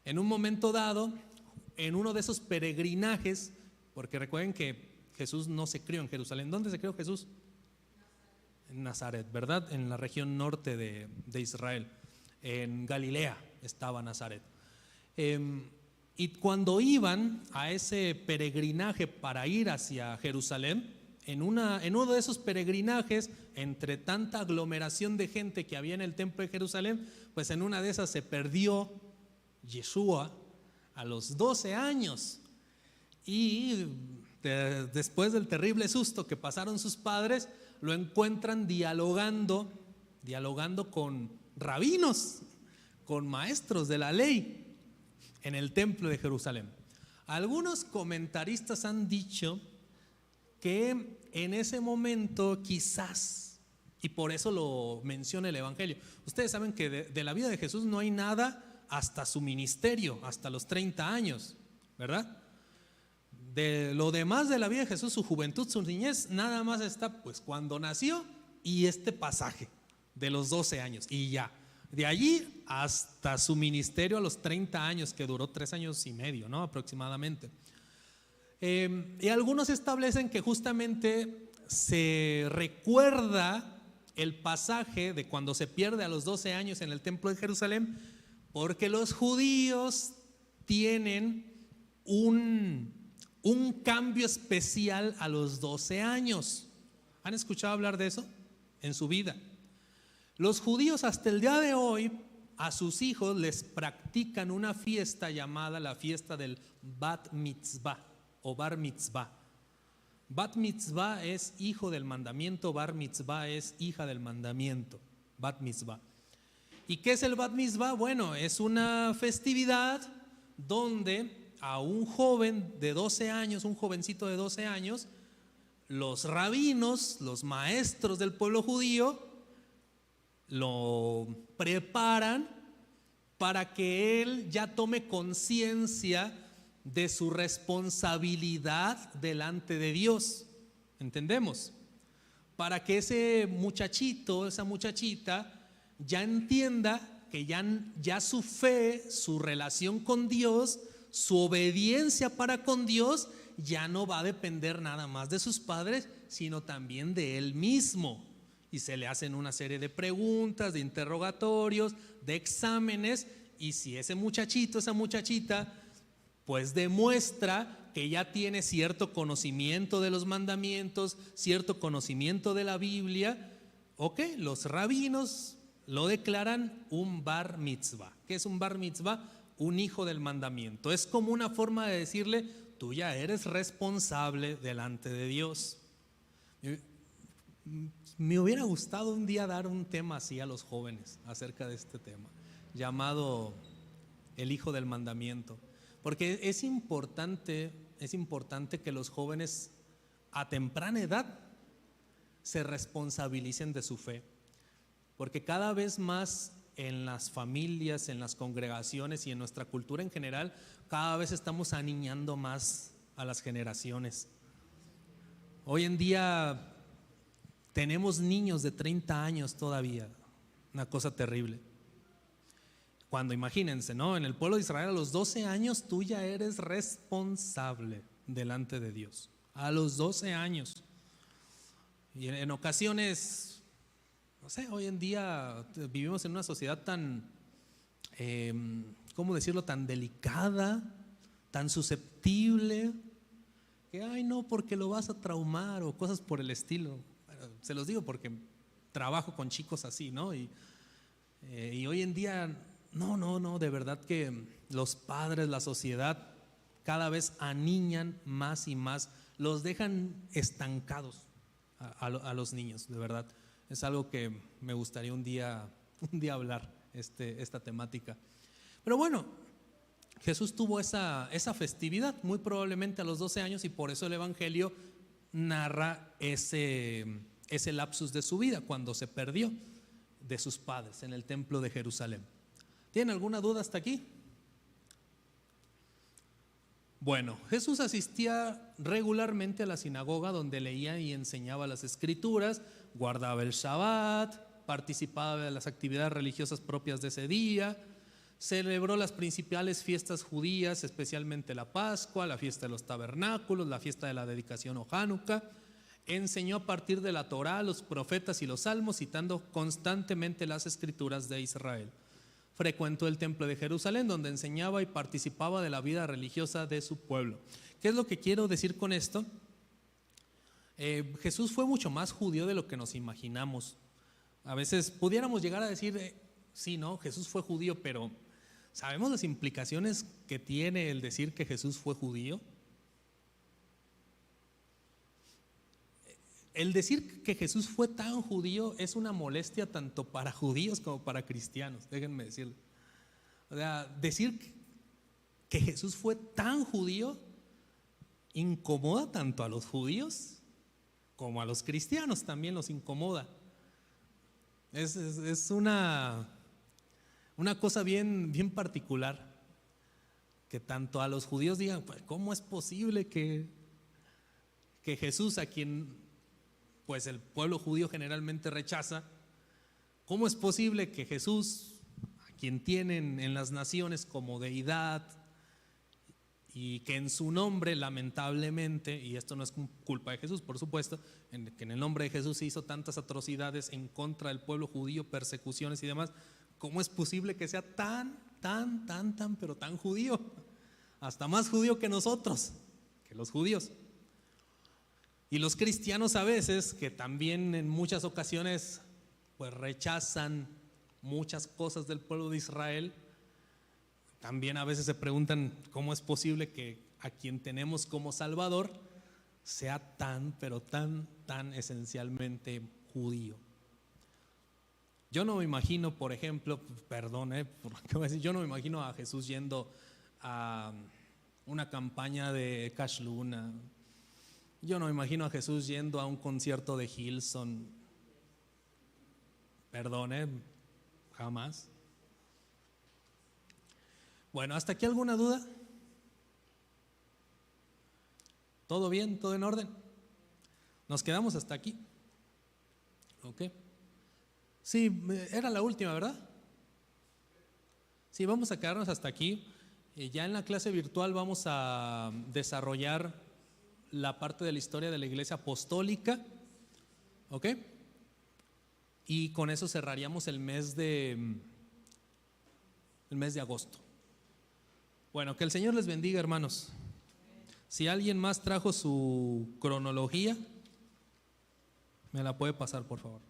Speaker 1: En un momento dado, en uno de esos peregrinajes, porque recuerden que Jesús no se crió en Jerusalén. ¿Dónde se crió Jesús? En Nazaret, ¿verdad? En la región norte de Israel. En Galilea estaba Nazaret. Y cuando iban a ese peregrinaje para ir hacia Jerusalén, en uno de esos peregrinajes, entre tanta aglomeración de gente que había en el templo de Jerusalén, pues en una de esas se perdió Yeshua a los 12 años. Y después del terrible susto que pasaron sus padres, lo encuentran dialogando con rabinos, con maestros de la ley en el templo de Jerusalén. Algunos comentaristas han dicho que en ese momento quizás, y por eso lo menciona el Evangelio, ustedes saben que de la vida de Jesús no hay nada hasta su ministerio, hasta los 30 años, ¿verdad? De lo demás de la vida de Jesús, su juventud, su niñez, nada más está pues cuando nació y este pasaje de los 12 años y ya. De allí hasta su ministerio a los 30 años, que duró 3 años y medio, ¿no? Aproximadamente. Y algunos establecen que justamente se recuerda el pasaje de cuando se pierde a los 12 años en el templo de Jerusalén, porque los judíos tienen un cambio especial a los 12 años. ¿Han escuchado hablar de eso en su vida? Los judíos hasta el día de hoy a sus hijos les practican una fiesta llamada la fiesta del Bat Mitzvah o Bar Mitzvah. Bat Mitzvah es hijo del mandamiento, Bar Mitzvah es hija del mandamiento, Bat Mitzvah. ¿Y qué es el Bat Mitzvah? Bueno, es una festividad donde a un joven de 12 años, un jovencito de 12 años, los rabinos, los maestros del pueblo judío, lo preparan para que él ya tome conciencia de su responsabilidad delante de Dios. ¿Entendemos? Para que ese muchachito, esa muchachita, ya entienda que ya su fe, su relación con Dios, su obediencia para con Dios, ya no va a depender nada más de sus padres, sino también de él mismo. Y se le hacen una serie de preguntas, de interrogatorios, de exámenes, y si ese muchachito, esa muchachita, pues demuestra que ya tiene cierto conocimiento de los mandamientos, cierto conocimiento de la Biblia, ok, los rabinos lo declaran un bar mitzvah. ¿Qué es un bar mitzvah? Un hijo del mandamiento. Es como una forma de decirle, tú ya eres responsable delante de Dios. Me hubiera gustado un día dar un tema así a los jóvenes acerca de este tema, llamado el hijo del mandamiento. Porque es importante que los jóvenes a temprana edad se responsabilicen de su fe. Porque cada vez más en las familias, en las congregaciones y en nuestra cultura en general, cada vez estamos aniñando más a las generaciones. Hoy en día tenemos niños de 30 años todavía, una cosa terrible. Cuando imagínense, ¿no? En el pueblo de Israel a los 12 años tú ya eres responsable delante de Dios. A los 12 años. Y en ocasiones, no sé, hoy en día vivimos en una sociedad tan, ¿cómo decirlo? Tan delicada, tan susceptible, que ay no, porque lo vas a traumar o cosas por el estilo. Bueno, se los digo porque trabajo con chicos así, ¿no? Y hoy en día, no, de verdad que los padres, la sociedad, cada vez aniñan más y más, los dejan estancados a los niños, de verdad. Es algo que me gustaría un día hablar, esta temática. Pero bueno, Jesús tuvo esa festividad muy probablemente a los 12 años, y por eso el Evangelio narra ese lapsus de su vida cuando se perdió de sus padres en el templo de Jerusalén. ¿Tienen alguna duda hasta aquí? Bueno, Jesús asistía regularmente a la sinagoga donde leía y enseñaba las escrituras, guardaba el Shabbat, participaba de las actividades religiosas propias de ese día, celebró las principales fiestas judías, especialmente la Pascua, la fiesta de los tabernáculos, la fiesta de la dedicación o Hanukkah. Enseñó a partir de la Torá, los profetas y los salmos, citando constantemente las escrituras de Israel. Frecuentó el templo de Jerusalén, donde enseñaba y participaba de la vida religiosa de su pueblo. ¿Qué es lo que quiero decir con esto? Jesús fue mucho más judío de lo que nos imaginamos. A veces pudiéramos llegar a decir, sí, no, Jesús fue judío, pero ¿sabemos las implicaciones que tiene el decir que Jesús fue judío? El decir que Jesús fue tan judío es una molestia tanto para judíos como para cristianos, déjenme decirlo. O sea, decir que Jesús fue tan judío incomoda tanto a los judíos como a los cristianos, también los incomoda. Es una cosa bien particular, que tanto a los judíos digan, pues, ¿cómo es posible que Jesús, a quien pues el pueblo judío generalmente rechaza, cómo es posible que Jesús, a quien tienen en las naciones como deidad, y que en su nombre lamentablemente, y esto no es culpa de Jesús por supuesto, que en el nombre de Jesús se hizo tantas atrocidades en contra del pueblo judío, persecuciones y demás, cómo es posible que sea tan pero tan judío, hasta más judío que nosotros, que los judíos? Y los cristianos a veces, que también en muchas ocasiones pues rechazan muchas cosas del pueblo de Israel, también a veces se preguntan cómo es posible que a quien tenemos como Salvador sea tan, pero tan esencialmente judío. Yo no me imagino, por ejemplo, yo no me imagino a Jesús yendo a una campaña de Cash Luna. Yo no me imagino a Jesús yendo a un concierto de Hillsong. Jamás. Bueno, ¿hasta aquí alguna duda? ¿Todo bien? ¿Todo en orden? Nos quedamos hasta aquí. ¿Ok? Sí, era la última, ¿verdad? Sí, vamos a quedarnos hasta aquí. Ya en la clase virtual vamos a desarrollar la parte de la historia de la Iglesia Apostólica. ¿Ok? Y con eso cerraríamos el mes de agosto. Bueno, que el Señor les bendiga, hermanos. Si alguien más trajo su cronología, me la puede pasar, por favor.